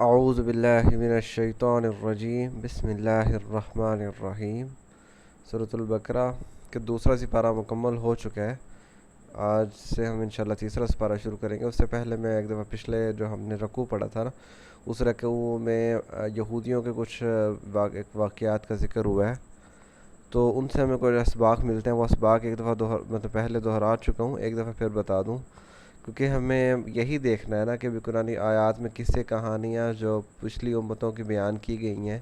اعوذ باللہ من الشیطان الرجیم بسم اللہ الرحمن الرحیم۔ سورۃ البقرہ کے دوسرا سپارہ مکمل ہو چکا ہے۔ آج سے ہم انشاءاللہ تیسرا سپارہ شروع کریں گے۔ اس سے پہلے میں ایک دفعہ پچھلے جو ہم نے رکوع پڑھا تھا نا، اس رکوع میں یہودیوں کے کچھ واقعات کا ذکر ہوا ہے، تو ان سے ہمیں کچھ اسباق ملتے ہیں۔ وہ اسباق ایک دفعہ پہلے دہرا چکا ہوں، ایک دفعہ پھر بتا دوں، کیونکہ ہمیں یہی دیکھنا ہے نا کہ بھی قرآنی آیات میں قصے کہانیاں جو پچھلی امتوں کی بیان کی گئی ہیں،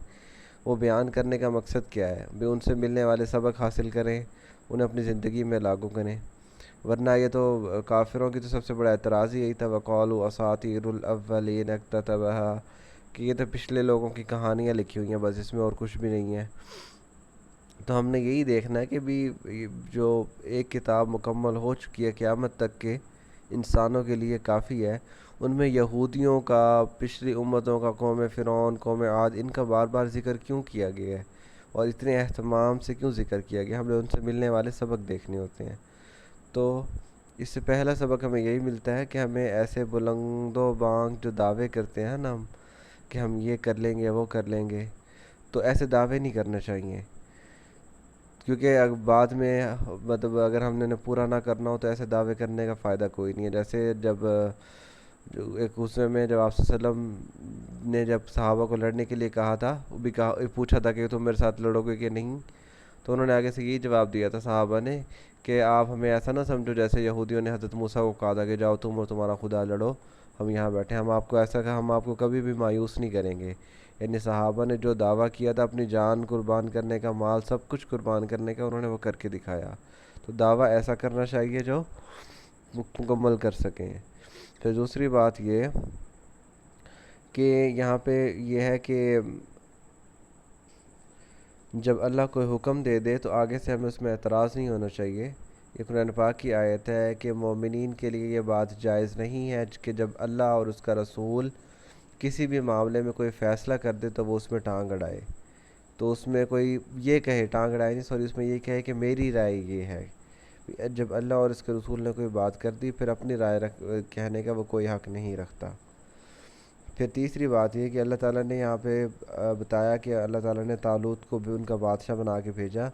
وہ بیان کرنے کا مقصد کیا ہے؟ بھی ان سے ملنے والے سبق حاصل کریں، انہیں اپنی زندگی میں لاگو کریں۔ ورنہ یہ تو کافروں کی تو سب سے بڑا اعتراض ہی یہی تھا، وَقَالُوا أَسَاطِيرُ الْأَوَّلِينَ اكْتَتَبَهَا، کہ یہ تو پچھلے لوگوں کی کہانیاں لکھی ہوئی ہیں، بس اس میں اور کچھ بھی نہیں ہے۔ تو ہم نے یہی دیکھنا ہے کہ بھی جو ایک کتاب مکمل ہو چکی ہے قیامت تک کے انسانوں کے لیے کافی ہے، ان میں یہودیوں کا، پچھلی امتوں کا، قوم فرعون، قوم عاد، ان کا بار بار ذکر کیوں کیا گیا ہے اور اتنے اہتمام سے کیوں ذکر کیا گیا؟ ہم نے ان سے ملنے والے سبق دیکھنے ہوتے ہیں۔ تو اس سے پہلا سبق ہمیں یہی ملتا ہے کہ ہمیں ایسے بلند و بانگ جو دعوے کرتے ہیں نا ہم، کہ ہم یہ کر لیں گے وہ کر لیں گے، تو ایسے دعوے نہیں کرنا چاہیے، کیونکہ بعد میں مطلب اگر ہم نے پورا نہ کرنا ہو تو ایسے دعوے کرنے کا فائدہ کوئی نہیں ہے۔ جیسے جب جو ایک غصے میں جب آپ صلی اللہ علیہ وسلم نے جب صحابہ کو لڑنے کے لیے کہا تھا، وہ بھی پوچھا تھا کہ تم میرے ساتھ لڑو گے کہ نہیں، تو انہوں نے آگے سے یہی جواب دیا تھا صحابہ نے کہ آپ ہمیں ایسا نہ سمجھو جیسے یہودیوں نے حضرت موسیٰ کو کہا تھا کہ جاؤ تم اور تمہارا خدا لڑو، ہم یہاں بیٹھے، ہم آپ کو ایسا کہ ہم آپ کو کبھی بھی مایوس نہیں کریں گے۔ یعنی صحابہ نے جو دعویٰ کیا تھا اپنی جان قربان کرنے کا، مال سب کچھ قربان کرنے کا، انہوں نے وہ کر کے دکھایا۔ تو دعویٰ ایسا کرنا چاہیے جو مکمل کر سکیں۔ پھر دوسری بات یہ کہ یہاں پہ یہ ہے کہ جب اللہ کوئی حکم دے دے تو آگے سے ہمیں اس میں اعتراض نہیں ہونا چاہیے۔ یہ قرآن پاک کی آیت ہے کہ مومنین کے لیے یہ بات جائز نہیں ہے کہ جب اللہ اور اس کا رسول کسی بھی معاملے میں کوئی فیصلہ کر دے تو وہ اس میں ٹانگ اڑائے، تو اس میں کوئی یہ کہے، ٹانگ اڑائے نہیں سوری، اس میں یہ کہے کہ میری رائے یہ ہے۔ جب اللہ اور اس کے رسول نے کوئی بات کر دی، پھر اپنی رائے کہنے کا وہ کوئی حق نہیں رکھتا۔ پھر تیسری بات یہ کہ اللہ تعالیٰ نے یہاں پہ بتایا کہ اللہ تعالیٰ نے طالوت کو بھی ان کا بادشاہ بنا کے بھیجا۔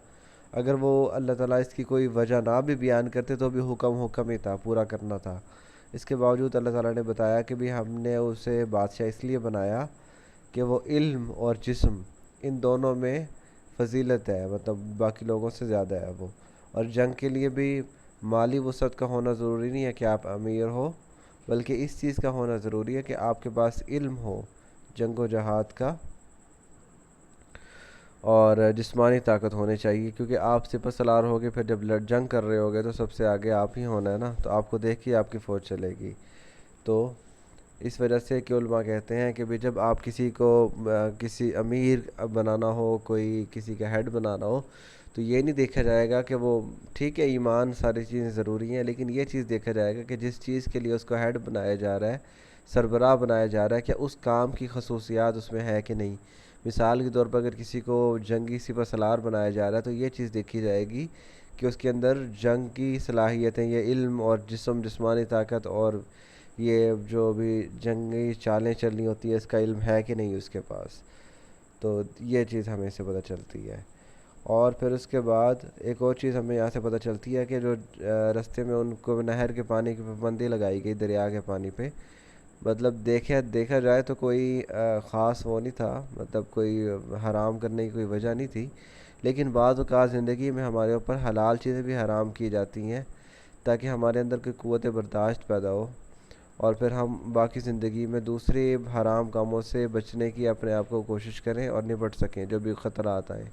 اگر وہ اللہ تعالیٰ اس کی کوئی وجہ نہ بھی بیان کرتے تو بھی حکم ہی تھا، پورا کرنا تھا۔ اس کے باوجود اللہ تعالیٰ نے بتایا کہ بھی ہم نے اسے بادشاہ اس لیے بنایا کہ وہ علم اور جسم ان دونوں میں فضیلت ہے، مطلب باقی لوگوں سے زیادہ ہے وہ، اور جنگ کے لیے بھی مالی وسعت کا ہونا ضروری نہیں ہے کہ آپ امیر ہو، بلکہ اس چیز کا ہونا ضروری ہے کہ آپ کے پاس علم ہو جنگ و جہاد کا، اور جسمانی طاقت ہونی چاہیے، کیونکہ آپ سپہ سالار ہوگے، پھر جب جنگ کر رہے ہوگے تو سب سے آگے آپ ہی ہونا ہے نا، تو آپ کو دیکھ کے آپ کی فوج چلے گی۔ تو اس وجہ سے کہ علماء کہتے ہیں کہ بھی جب آپ کسی کو کسی امیر بنانا ہو، کوئی کسی کا ہیڈ بنانا ہو، تو یہ نہیں دیکھا جائے گا کہ وہ ٹھیک ہے ایمان ساری چیزیں ضروری ہیں، لیکن یہ چیز دیکھا جائے گا کہ جس چیز کے لیے اس کو ہیڈ بنایا جا رہا ہے، سربراہ بنایا جا رہا ہے، کیا اس کام کی خصوصیات اس میں ہے کہ نہیں۔ مثال کے طور پر اگر کسی کو جنگی سپہ سالار بنایا جا رہا ہے تو یہ چیز دیکھی جائے گی کہ اس کے اندر جنگ کی صلاحیتیں، یہ علم اور جسمانی طاقت اور یہ جو بھی جنگی چالیں چلنی ہوتی ہے اس کا علم ہے کہ نہیں اس کے پاس۔ تو یہ چیز ہمیں سے پتہ چلتی ہے۔ اور پھر اس کے بعد ایک اور چیز ہمیں یہاں سے پتہ چلتی ہے کہ جو رستے میں ان کو نہر کے پانی کی پابندی لگائی گئی، دریا کے پانی پہ، مطلب دیکھا جائے تو کوئی خاص وہ نہیں تھا، مطلب کوئی حرام کرنے کی کوئی وجہ نہیں تھی، لیکن بعض اوقات زندگی میں ہمارے اوپر حلال چیزیں بھی حرام کی جاتی ہیں تاکہ ہمارے اندر کوئی قوت برداشت پیدا ہو، اور پھر ہم باقی زندگی میں دوسرے حرام کاموں سے بچنے کی اپنے آپ کو کوشش کریں اور نپٹ سکیں جو بھی خطرات آئیں۔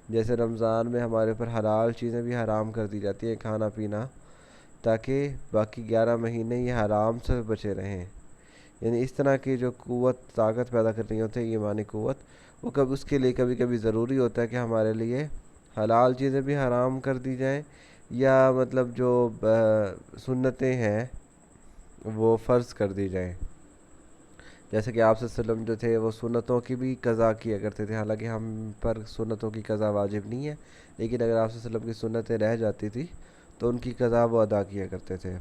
جیسے رمضان میں ہمارے اوپر حلال چیزیں بھی حرام کر دی جاتی ہیں، کھانا پینا، تاکہ باقی 11 مہینے یہ حرام سے بچے رہیں۔ یعنی اس طرح کی جو قوت طاقت پیدا کرنی ہوتی ہے ایمانی قوت، وہ اس کے لیے کبھی کبھی ضروری ہوتا ہے کہ ہمارے لیے حلال چیزیں بھی حرام کر دی جائیں، یا مطلب جو سنتیں ہیں وہ فرض کر دی جائیں۔ جیسے کہ آپ صلی اللہ علیہ وسلم جو تھے وہ سنتوں کی بھی قضا کیا کرتے تھے، حالانکہ ہم پر سنتوں کی قضا واجب نہیں ہے، لیکن اگر آپ صلی اللہ علیہ وسلم کی سنتیں رہ جاتی تھی تو ان کی قضا وہ ادا کیا کرتے تھے۔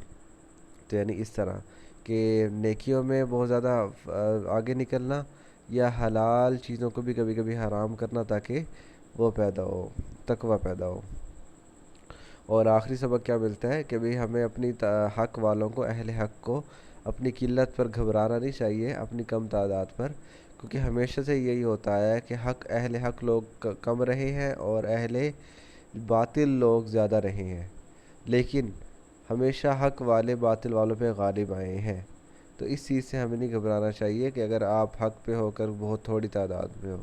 تو یعنی اس طرح کہ نیکیوں میں بہت زیادہ آگے نکلنا، یا حلال چیزوں کو بھی کبھی کبھی حرام کرنا، تاکہ وہ پیدا ہو، تقوی پیدا ہو۔ اور آخری سبق کیا ملتا ہے کہ بھئی ہمیں اپنی حق والوں کو، اہل حق کو، اپنی قلت پر گھبرانا نہیں چاہیے، اپنی کم تعداد پر، کیونکہ ہمیشہ سے یہی ہوتا ہے کہ اہل حق لوگ کم رہے ہیں اور اہل باطل لوگ زیادہ رہے ہیں، لیکن ہمیشہ حق والے باطل والوں پہ غالب آئے ہیں۔ تو اس چیز سے ہمیں نہیں گھبرانا چاہیے کہ اگر آپ حق پہ ہو کر بہت تھوڑی تعداد میں ہو۔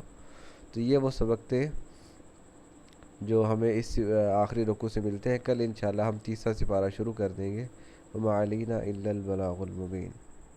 تو یہ وہ سبق تھے جو ہمیں اس آخری رکوع سے ملتے ہیں۔ کل انشاءاللہ ہم تیسرا سپارہ شروع کر دیں گے۔ وما علینا الا البلاغ المبین۔